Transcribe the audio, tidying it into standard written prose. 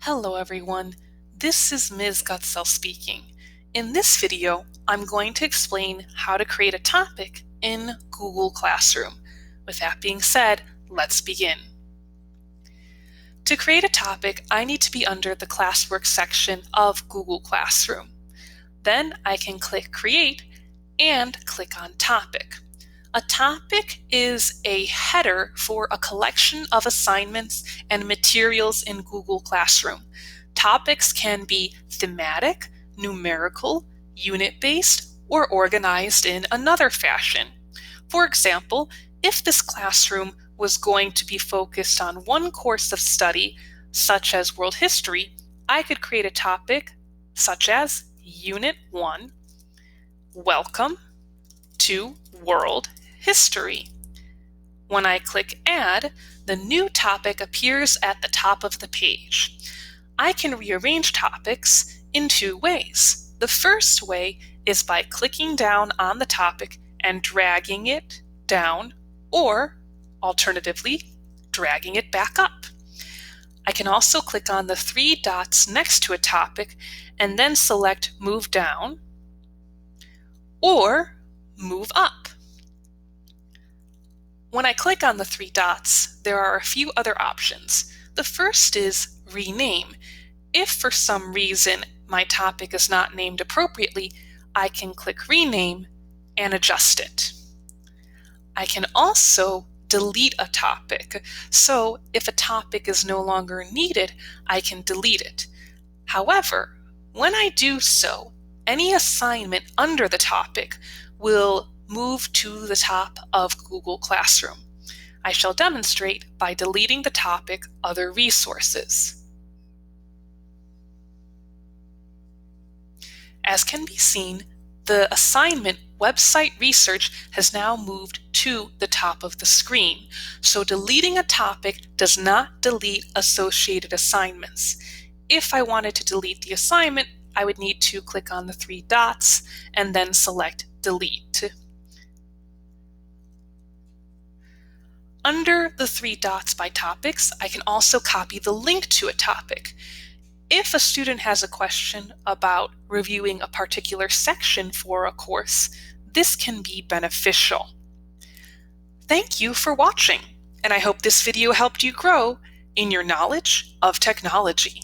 Hello everyone, this is Ms. Gutzel speaking. In this video, I'm going to explain how to create a topic in Google Classroom. With that being said, let's begin. To create a topic, I need to be under the classwork section of Google Classroom. Then I can click Create and click on Topic. A topic is a header for a collection of assignments and materials in Google Classroom. Topics can be thematic, numerical, unit-based, or organized in another fashion. For example, if this classroom was going to be focused on one course of study, such as world history, I could create a topic such as Unit 1, Welcome to World History. When I click Add, the new topic appears at the top of the page. I can rearrange topics in two ways. The first way is by clicking down on the topic and dragging it down, or alternatively, dragging it back up. I can also click on the three dots next to a topic and then select Move Down or Move Up. When I click on the three dots, there are a few other options. The first is Rename. If for some reason my topic is not named appropriately, I can click Rename and adjust it. I can also delete a topic. So if a topic is no longer needed, I can delete it. However, when I do so, any assignment under the topic will move to the top of Google Classroom. I shall demonstrate by deleting the topic Other Resources. As can be seen, the assignment Website Research has now moved to the top of the screen, so deleting a topic does not delete associated assignments. If I wanted to delete the assignment, I would need to click on the three dots and then select Delete. Under the three dots by topics, I can also copy the link to a topic. If a student has a question about reviewing a particular section for a course, this can be beneficial. Thank you for watching, and I hope this video helped you grow in your knowledge of technology.